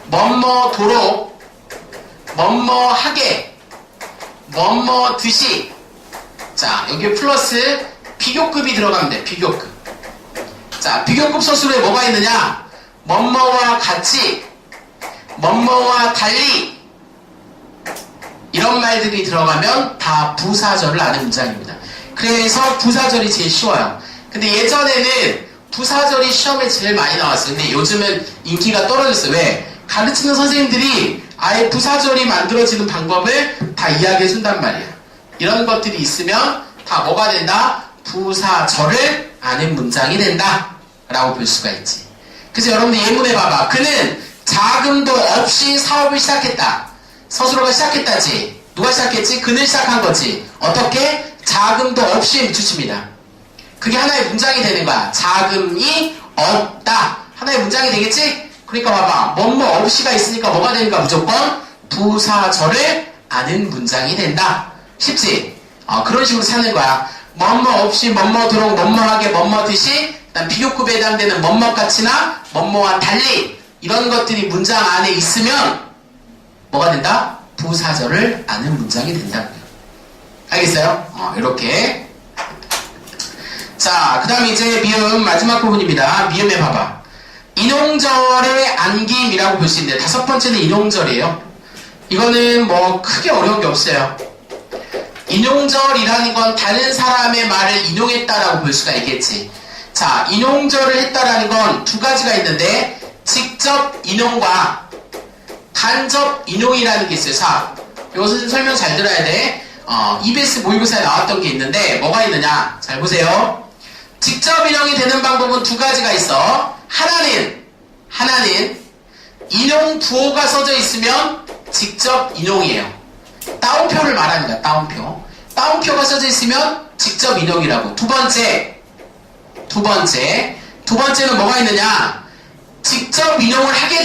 Speaker 1: 뭐뭐도록, 뭐뭐하게, 뭐뭐듯이. 자, 여기 플러스 비교급이 들어가면 돼. 비교급. 자, 비교급 서술에 뭐가 있느냐? 뭐뭐와 같이, 뭐뭐와 달리, 이런 말들이 들어가면 다 부사절을 아는 문장입니다. 그래서 부사절이 제일 쉬워요. 근데 예전에는 부사절이 시험에 제일 많이 나왔어요. 근데 요즘은 인기가 떨어졌어요. 왜? 가르치는 선생님들이 아예 부사절이 만들어지는 방법을 다 이야기해 준단 말이야. 이런 것들이 있으면 다 뭐가 된다? 부사절을 아는 문장이 된다 라고 볼 수가 있지. 그래서 여러분들 예문해 봐봐. 그는 자금도 없이 사업을 시작했다. 서술어가 시작했다지. 누가 시작했지? 그는 시작한 거지. 어떻게? 자금도 없이 붙입니다. 그게 하나의 문장이 되는 거야. 자금이 없다. 하나의 문장이 되겠지? 그러니까 봐봐. 뭐뭐 없이가 있으니까 뭐가 되니까 무조건 부사절을 아는 문장이 된다. 쉽지? 그런 식으로 찾는 거야. 뭐뭐 없이, 뭐뭐도록, 뭐뭐하게, 뭐뭐듯이, 그다음 비교급에 해당되는 뭐뭐같이나 뭐뭐와 달리 이런 것들이 문장 안에 있으면 뭐가 된다? 부사절을 아는 문장이 된다고요. 알겠어요? 이렇게. 자, 그 다음에 이제 미음 마지막 부분입니다. 미음에 봐봐. 인용절의 안김이라고 볼 수 있는데 5번째는 인용절이에요. 이거는 뭐 크게 어려운 게 없어요. 인용절이라는 건 다른 사람의 말을 인용했다라고 볼 수가 있겠지. 자, 인용절을 했다라는 건 2가지가 있는데 직접 인용과 간접 인용이라는 게 있어요. 자, 이것은 좀 설명 잘 들어야 돼. EBS 모의고사에 나왔던 게 있는데 뭐가 있느냐? 잘 보세요. 직접 인용이 되는 방법은 2가지가 있어. 하나는 인용 부호가 써져 있으면 직접 인용이에요. 따옴표를 말합니다. 따옴표가 써져 있으면 직접 인용이라고. 두 번째는 뭐가 있느냐? 직접 인용을 하게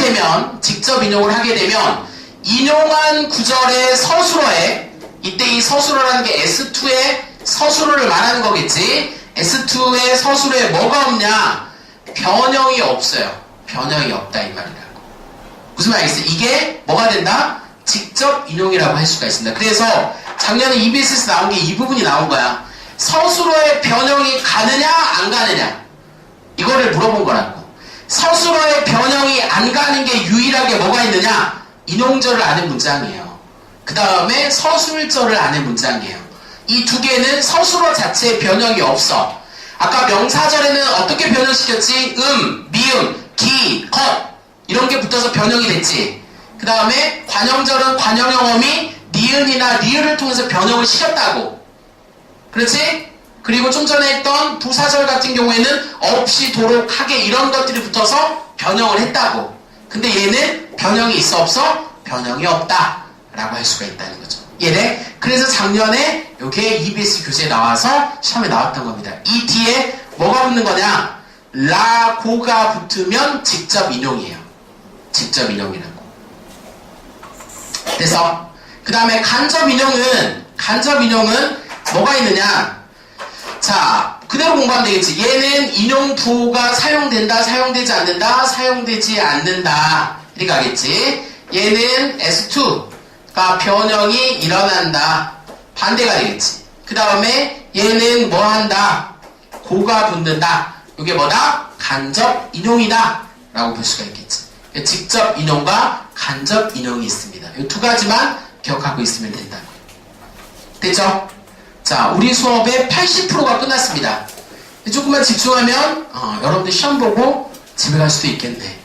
Speaker 1: 되면 인용한 구절의 서술어에, 이때 이 서술어라는 게 S2의 서술어를 말하는 거겠지. S2의 서술어에 뭐가 없냐? 변형이 없어요. 변형이 없다 이 말이라고. 무슨 말이겠어요? 이게 뭐가 된다? 직접 인용이라고 할 수가 있습니다. 그래서 작년에 EBS에서 나온 게 이 부분이 나온 거야. 서술어의 변형이 가느냐 안 가느냐 이거를 물어본 거라고. 서술어의 변형이 안 가는 게 유일하게 뭐가 있느냐? 인용절을 아는 문장이에요. 그 다음에 서술절을 아는 문장이에요. 이 2개는 서술어 자체에 변형이 없어. 아까 명사절에는 어떻게 변형시켰지? 미음, 기, 것 이런 게 붙어서 변형이 됐지. 그 다음에 관형절은 관형형 어미 니은이나 리을을 통해서 변형을 시켰다고. 그렇지? 그리고 좀 전에 했던 부사절 같은 경우에는 없이 도록 하게 이런 것들이 붙어서 변형을 했다고. 근데 얘는 변형이 있어 없어? 변형이 없다 라고 할 수가 있다는 거죠. 얘네. 그래서 작년에 이게 EBS 교재에 나와서 시험에 나왔던 겁니다. 이 뒤에 뭐가 붙는 거냐? 라고가 붙으면 직접 인용이에요. 직접 인용이라고. 그래서 그 다음에 간접 인용은 뭐가 있느냐? 자, 그대로 공부하면 되겠지. 얘는 인용 부호가 사용된다, 사용되지 않는다, 사용되지 않는다 이렇게 하겠지. 얘는 S2가 변형이 일어난다, 반대가 되겠지. 그 다음에 얘는 뭐 한다? 고가 붙는다. 이게 뭐다? 간접 인용이다 라고 볼 수가 있겠지. 직접 인용과 간접 인용이 있습니다. 이 두 가지만 기억하고 있으면 된다고요. 됐죠? 자, 우리 수업의 80%가 끝났습니다. 조금만 집중하면 여러분들 시험 보고 집에 갈 수도 있겠네.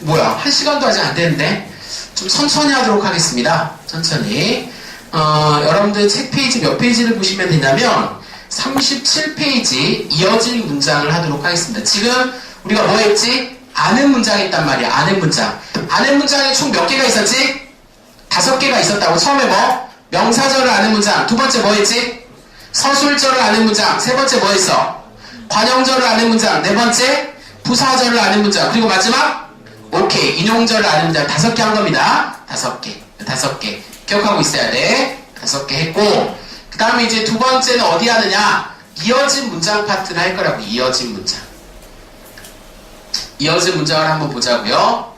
Speaker 1: 뭐야, 1시간도 아직 안 되는데 좀 천천히 하도록 하겠습니다. 천천히. 여러분들 책 페이지 몇 페이지를 보시면 되냐면 37페이지 이어질 문장을 하도록 하겠습니다. 지금 우리가 뭐 했지? 아는 문장이 있단 말이야. 아는 문장. 아는 문장이 총 몇 개가 있었지? 5개가 있었다고. 처음에 뭐? 명사절을 아는 문장. 두 번째 뭐 했지? 서술절을 아는 문장. 세 번째 뭐 했어? 관형절을 아는 문장. 네 번째 부사절을 아는 문장. 그리고 마지막 오케이, 인용절을 아는 문장. 5개 한 겁니다. 5개 기억하고 있어야 돼. 5개 했고, 그 다음에 이제 두 번째는 어디 하느냐? 이어진 문장 파트를 할 거라고. 이어진 문장. 이어진 문장을 한번 보자고요.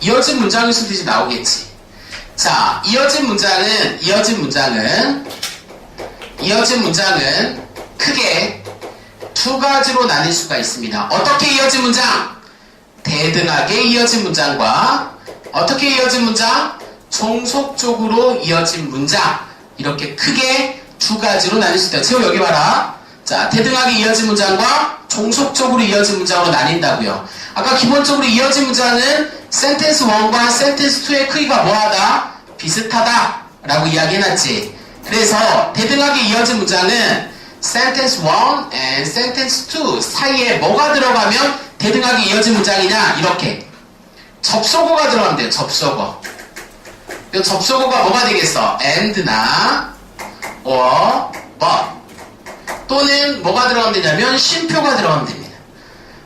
Speaker 1: 이어진 문장일 수도 이제 나오겠지. 자, 이어진 문장은 크게 두 가지로 나뉠 수가 있습니다. 어떻게 이어진 문장? 대등하게 이어진 문장과 어떻게 이어진 문장? 종속적으로 이어진 문장. 이렇게 크게 두 가지로 나뉠 수 있다. 지금 여기 봐라. 자, 대등하게 이어진 문장과 종속적으로 이어진 문장으로 나뉜다고요. 아까 기본적으로 이어진 문장은 센텐스 1과 센텐스 2의 크기가 뭐하다? 비슷하다 라고 이야기해놨지. 그래서 대등하게 이어진 문장은 센텐스 1 and 센텐스 2 사이에 뭐가 들어가면 대등하게 이어진 문장이냐? 이렇게 접속어가 들어가면 돼요. 접속어. 이 접속어가 뭐가 되겠어? and나 or but 또는 뭐가 들어가면 되냐면 쉼표가 들어가면 됩니다.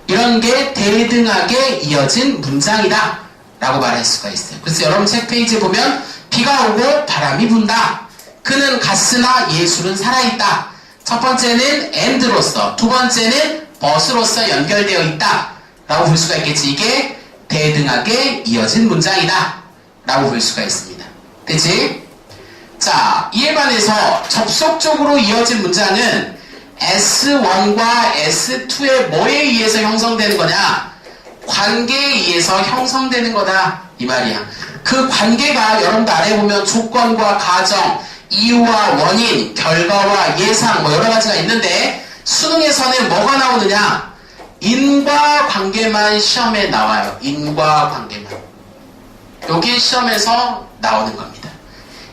Speaker 1: 이런 게 대등하게 이어진 문장이다 라고 말할 수가 있어요. 그래서 여러분 책 페이지에 보면 비가 오고 바람이 분다. 그는 갔으나 예술은 살아있다. 첫 번째는 and로서, 두 번째는 but로서 연결되어 있다 라고 볼 수가 있겠지. 이게 대등하게 이어진 문장이다 라고 볼 수가 있습니다. 됐지? 자, 이에 반해서 접속적으로 이어진 문장은 S1과 S2의 뭐에 의해서 형성되는 거냐? 관계에 의해서 형성되는 거다 이 말이야. 그 관계가 여러분들 아래 보면 조건과 가정, 이유와 원인, 결과와 예상 뭐 여러 가지가 있는데 수능에서는 뭐가 나오느냐? 인과관계만 시험에 나와요. 인과관계만. 여기 시험에서 나오는 겁니다.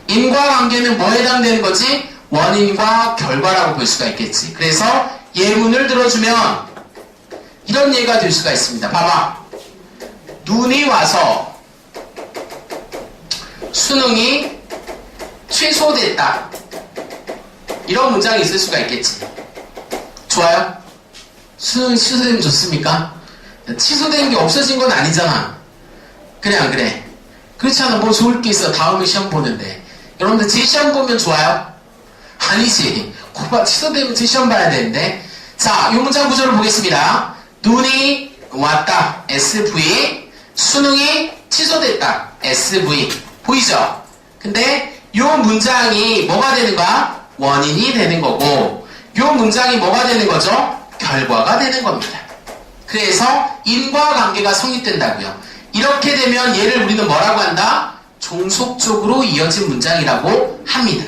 Speaker 1: 인과관계는 뭐에 해당되는 거지? 원인과 결과라고 볼 수가 있겠지. 그래서 예문을 들어주면 이런 예가 될 수가 있습니다. 봐봐. 눈이 와서 수능이 취소됐다. 이런 문장이 있을 수가 있겠지. 좋아요? 수능이 취소되면 좋습니까? 취소된 게 없어진 건 아니잖아. 그래 안 그래? 그렇지 않아. 뭐 좋을 게 있어. 다음에 시험 보는데. 여러분들 제 시험 보면 좋아요? 아니지. 고바 취소되면 제 시험 봐야 되는데. 자, 이 문장 구조를 보겠습니다. 눈이 왔다. SV. 수능이 취소됐다. SV. 보이죠? 근데 이 문장이 뭐가 되는 거야? 원인이 되는 거고, 이 문장이 뭐가 되는 거죠? 결과가 되는 겁니다. 그래서 인과관계가 성립된다고요. 이렇게 되면 얘를 우리는 뭐라고 한다? 종속적으로 이어진 문장이라고 합니다.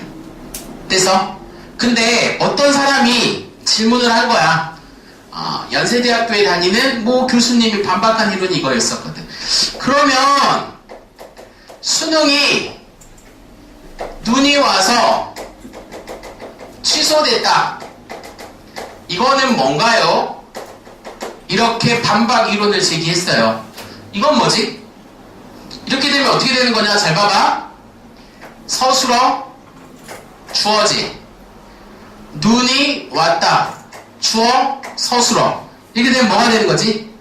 Speaker 1: 그래서 근데 어떤 사람이 질문을 한 거야. 연세대학교에 다니는 모 교수님이 반박한 이론이 이거였었거든. 그러면 수능이 눈이 와서 취소됐다. 이거는 뭔가요? 이렇게 반박 이론을 제기했어요. 이건 뭐지? 이렇게 되면 어떻게 되는 거냐? 잘 봐봐. 서술어, 주어지. 눈이 왔다. 주어, 서술어. 이렇게 되면 뭐가 되는 거지?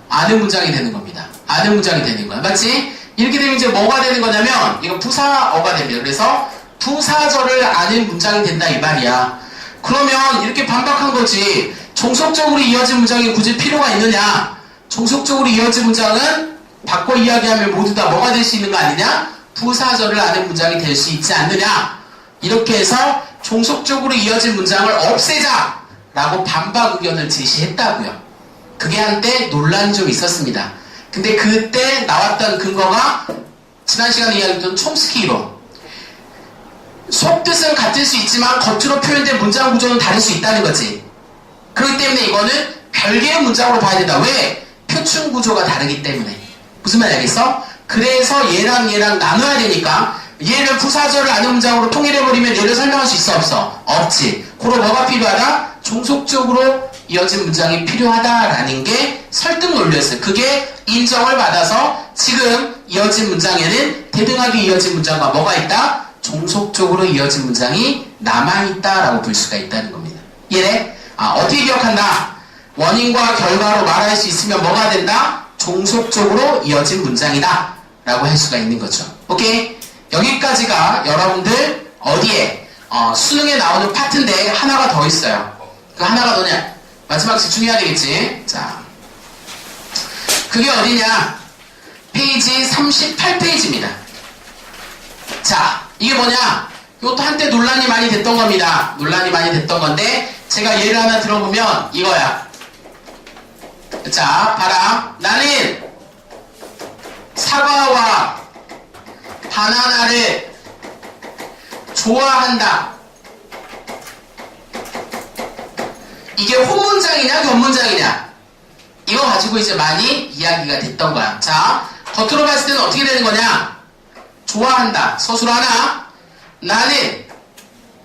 Speaker 1: 아는 문장이 되는 겁니다. 아는 문장이 되는 거야. 맞지? 이렇게 되면 이제 뭐가 되는 거냐면 이거 부사어가 됩니다. 그래서 부사절을 아는 문장이 된다 이 말이야. 그러면 이렇게 반박한 거지. 종속적으로 이어진 문장이 굳이 필요가 있느냐? 종속적으로 이어진 문장은 바꿔 이야기하면 모두 다 뭐가 될 수 있는 거 아니냐? 부사절을 아는 문장이 될 수 있지 않느냐? 이렇게 해서 종속적으로 이어진 문장을 없애자! 라고 반박 의견을 제시했다고요. 그게 한때 논란이 좀 있었습니다. 근데 그때 나왔던 근거가 지난 시간에 이야기했던 촘스키 이론. 속뜻은 같을 수 있지만 겉으로 표현된 문장 구조는 다를 수 있다는 거지. 그렇기 때문에 이거는 별개의 문장으로 봐야 된다. 왜? 표준 구조가 다르기 때문에. 무슨 말인지 알겠어? 그래서 얘랑 나눠야 되니까 얘를 부사절을 아는 문장으로 통일해버리면 얘를 설명할 수 있어 없어? 없지. 그럼 뭐가 필요하다? 종속적으로 이어진 문장이 필요하다라는 게 설득 논리였어요. 그게 인정을 받아서 지금 이어진 문장에는 대등하게 이어진 문장과 뭐가 있다? 종속적으로 이어진 문장이 남아있다라고 볼 수가 있다는 겁니다. 이해돼? 어떻게 기억한다? 원인과 결과로 말할 수 있으면 뭐가 된다? 종속적으로 이어진 문장이다 라고 할 수가 있는 거죠. 오케이? 여기까지가 여러분들 어디에 수능에 나오는 파트인데 하나가 더 있어요. 그 하나가 뭐냐? 마지막 집중해야 되겠지? 자, 그게 어디냐? 페이지 38페이지입니다. 자, 이게 뭐냐? 이것도 한때 논란이 많이 됐던 겁니다. 논란이 많이 됐던 건데 제가 예를 하나 들어보면 이거야. 자, 봐라. 나는 사과와 바나나를 좋아한다. 이게 혼문장이냐 견문장이냐? 이거 가지고 이제 많이 이야기가 됐던 거야. 자, 겉으로 봤을 때는 어떻게 되는 거냐? 좋아한다. 서술어 하나. 나는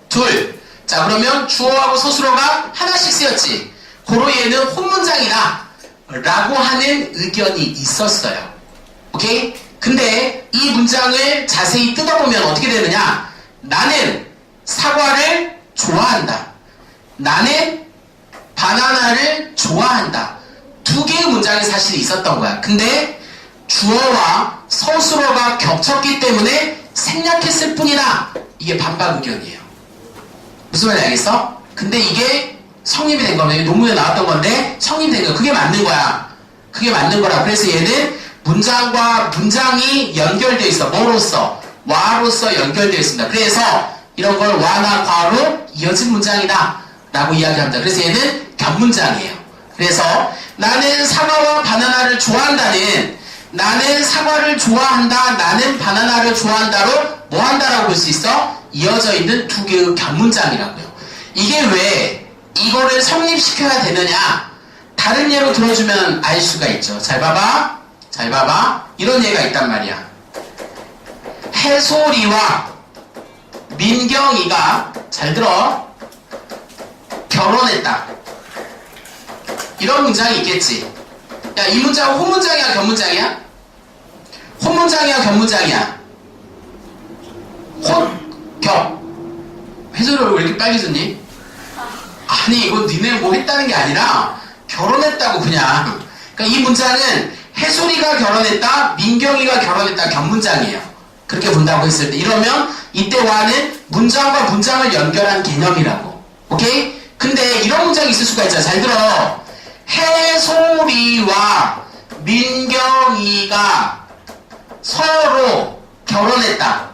Speaker 1: 둘. 자, 그러면 주어하고 서술어가 하나씩 쓰였지. 고로 얘는 혼문장이다 라고 하는 의견이 있었어요. 오케이? 근데 이 문장을 자세히 뜯어보면 어떻게 되느냐? 나는 사과를 좋아한다. 나는 바나나를 좋아한다. 두 개의 문장이 사실 있었던 거야. 근데 주어와 서술어가 겹쳤기 때문에 생략했을 뿐이다. 이게 반박 의견이에요. 무슨 말인지 알겠어? 근데 이게 성립이 된 겁니다. 논문에 나왔던 건데 성립이 된 거야. 그게 맞는 거야. 그게 맞는 거라. 그래서 얘는 문장과 문장이 연결되어 있어. 뭐로써? 와로서 연결되어 있습니다. 그래서 이런 걸 와나 과로 이어진 문장이다 라고 이야기합니다. 그래서 얘는 견문장이에요. 그래서 나는 사과와 바나나를 좋아한다는 나는 사과를 좋아한다, 나는 바나나를 좋아한다로 뭐 한다라고 볼 수 있어? 이어져 있는 두 개의 견문장이라고요. 이게 왜 이거를 성립시켜야 되느냐? 다른 예로 들어주면 알 수가 있죠. 잘 봐봐. 잘 봐봐. 이런 예가 있단 말이야. 해솔이와 민경이가 잘 들어. 결혼했다. 이런 문장이 있겠지. 야, 이 문장은 혼문장이야, 견문장이야? 혼문장이야, 견문장이야? 겹. 해솔이 왜 이렇게 빨개졌니? 아니, 이건 니네 뭐 했다는 게 아니라 결혼했다고 그냥. 그러니까 이 문장은 해솔이가 결혼했다, 민경이가 결혼했다, 견문장이에요. 그렇게 본다고 했을 때. 이러면 이때 와는 문장과 문장을 연결한 개념이라고. 오케이? 근데 이런 문장이 있을 수가 있잖아. 잘 들어. 해솔이와 민경이가 서로 결혼했다.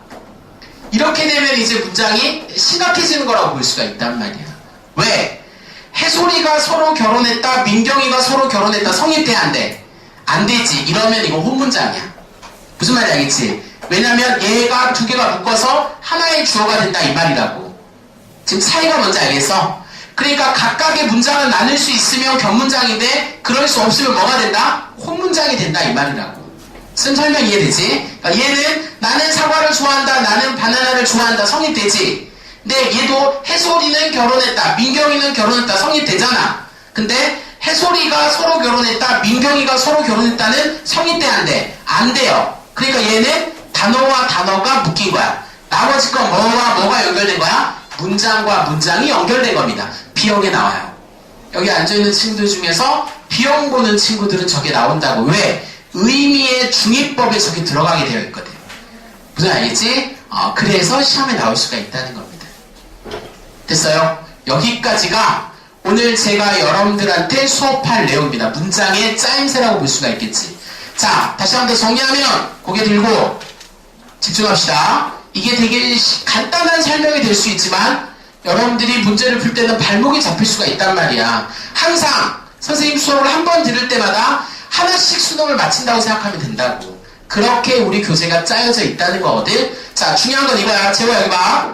Speaker 1: 이렇게 되면 이제 문장이 심각해지는 거라고 볼 수가 있단 말이야. 왜? 해솔이가 서로 결혼했다, 민경이가 서로 결혼했다. 성립돼야 안 돼? 안 되지. 이러면 이거 혼문장이야. 무슨 말인지 알겠지? 왜냐면 얘가 두 개가 묶어서 하나의 주어가 된다 이 말이라고. 지금 차이가 뭔지 알겠어? 그러니까 각각의 문장을 나눌 수 있으면 견문장인데 그럴 수 없으면 뭐가 된다? 혼문장이 된다 이 말이라고. 쓴 설명 이해되지? 그러니까 얘는 나는 사과를 좋아한다, 나는 바나나를 좋아한다 성립되지. 근데 얘도 해솔이는 결혼했다, 민경이는 결혼했다 성립되잖아. 근데 해솔이가 서로 결혼했다, 민경이가 서로 결혼했다는 성립돼 안 돼? 안 돼요. 그러니까 얘는 단어와 단어가 묶인 거야. 나머지 건 뭐와 뭐가 연결된 거야? 문장과 문장이 연결된 겁니다. 비형에 나와요. 여기 앉아있는 친구들 중에서 비형 보는 친구들은 저게 나온다고. 왜? 의미의 중의법에 저게 들어가게 되어 있거든. 무슨 알겠지? 그래서 시험에 나올 수가 있다는 겁니다. 됐어요? 여기까지가 오늘 제가 여러분들한테 수업할 내용입니다. 문장의 짜임새라고 볼 수가 있겠지. 자, 다시 한번 더 정리하면 고개 들고 집중합시다. 이게 되게 간단한 설명이 될 수 있지만 여러분들이 문제를 풀 때는 발목이 잡힐 수가 있단 말이야. 항상 선생님 수업을 한 번 들을 때마다 하나씩 수능을 마친다고 생각하면 된다고. 그렇게 우리 교재가 짜여져 있다는 거거든. 자, 중요한 건 이거야. 재호야 여기 봐.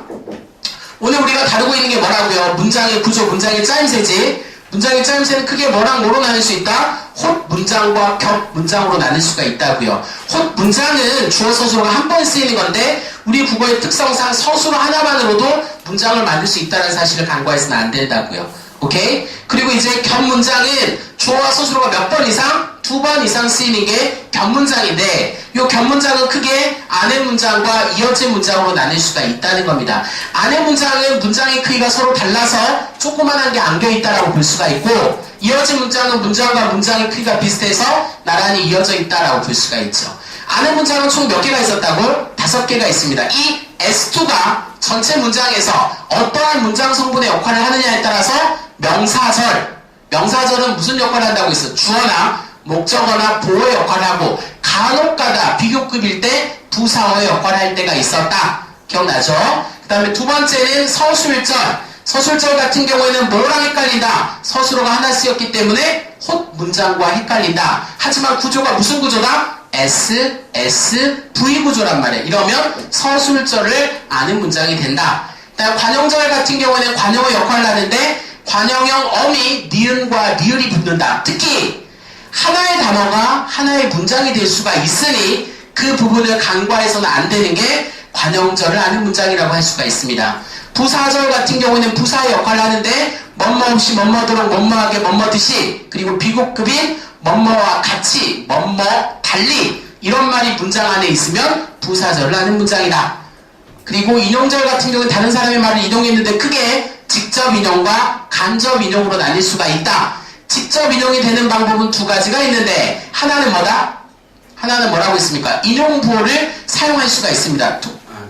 Speaker 1: 오늘 우리가 다루고 있는 게 뭐라고요? 문장의 구조, 문장의 짜임새지. 문장의 짜임새는 크게 뭐랑 뭐로 나눌 수 있다? 헛 문장과 겹 문장으로 나눌 수가 있다고요. 헛 문장은 주어 서술어가 한 번 쓰이는 건데 우리 국어의 특성상 서술어 하나만으로도 문장을 만들 수 있다는 사실을 간과해서는 안 된다고요. 오케이? 그리고 이제 겹 문장은 주어와 서술어가 몇 번 이상? 2번 이상 쓰이는 게 겹문장인데 이 겹문장은 크게 안의 문장과 이어진 문장으로 나눌 수가 있다는 겁니다. 안의 문장은 문장의 크기가 서로 달라서 조그만한 게 안겨있다라고 볼 수가 있고 이어진 문장은 문장과 문장의 크기가 비슷해서 나란히 이어져 있다라고 볼 수가 있죠. 안의 문장은 총 몇 개가 있었다고? 5개가 있습니다. 이 S2가 전체 문장에서 어떠한 문장 성분의 역할을 하느냐에 따라서 명사절은 무슨 역할을 한다고 했어? 주어나 목적어나 보어의 역할을 하고 간혹가다 비교급일 때 부사어의 역할을 할 때가 있었다. 기억나죠? 그 다음에 두 번째는 서술절 같은 경우에는 뭐랑 헷갈린다? 서술어가 하나 쓰였기 때문에 헛 문장과 헷갈린다. 하지만 구조가 무슨 구조다? V 구조란 말이에요. 이러면 서술절을 아는 문장이 된다. 그다음 관형절 같은 경우에는 관형의 역할을 하는데 관형형 어미 니은과 리을이 붙는다. 특히 하나의 단어가 하나의 문장이 될 수가 있으니 그 부분을 간과해서는 안 되는 게 관형절을 아는 문장이라고 할 수가 있습니다. 부사절 같은 경우에는 부사의 역할을 하는데 뭐뭐 없이 뭐뭐도록 뭐뭐하게 뭐뭐듯이 그리고 비교급인 뭐뭐와 같이 뭐뭐 달리 이런 말이 문장 안에 있으면 부사절을 하는 문장이다. 그리고 인용절 같은 경우는 다른 사람의 말을 인용했는데 크게 직접 인용과 간접 인용으로 나뉠 수가 있다. 직접 인용이 되는 방법은 2가지가 있는데 하나는 뭐다? 하나는 뭐라고 했습니까? 인용부호를 사용할 수가 있습니다.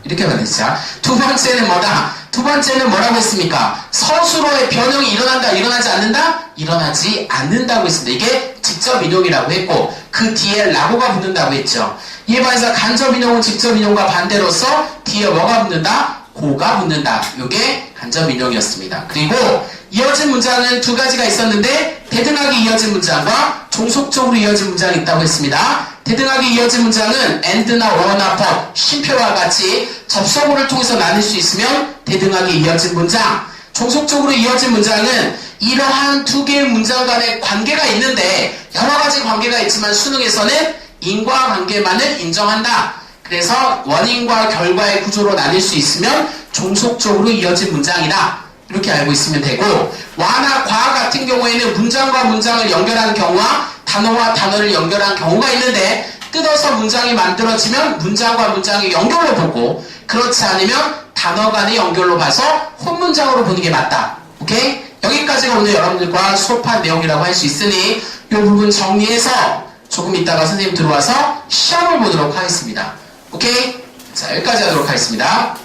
Speaker 1: 이렇게 말했죠. 두 번째는 뭐다? 두 번째는 뭐라고 했습니까? 서술어의 변형이 일어난다, 일어나지 않는다? 일어나지 않는다고 했습니다. 이게 직접 인용이라고 했고 그 뒤에 라고가 붙는다고 했죠. 이에 반해서 간접 인용은 직접 인용과 반대로서 뒤에 뭐가 붙는다? 고가 붙는다. 이게 간접 인용이었습니다. 그리고 이어진 문장은 2가지가 있었는데 대등하게 이어진 문장과 종속적으로 이어진 문장이 있다고 했습니다. 대등하게 이어진 문장은 and나 or나 but, 쉼표와 같이 접속어를 통해서 나눌 수 있으면 대등하게 이어진 문장. 종속적으로 이어진 문장은 이러한 2개의 문장 간의 관계가 있는데 여러가지 관계가 있지만 수능에서는 인과관계만을 인정한다. 그래서 원인과 결과의 구조로 나뉠 수 있으면 종속적으로 이어진 문장이다. 이렇게 알고 있으면 되고 와나 과 같은 경우에는 문장과 문장을 연결한 경우와 단어와 단어를 연결한 경우가 있는데 뜯어서 문장이 만들어지면 문장과 문장의 연결로 보고 그렇지 않으면 단어 간의 연결로 봐서 혼문장으로 보는 게 맞다. 오케이? 여기까지가 오늘 여러분들과 수업한 내용이라고 할 수 있으니 이 부분 정리해서 조금 있다가 선생님 들어와서 시험을 보도록 하겠습니다. 오케이? 자, 여기까지 하도록 하겠습니다.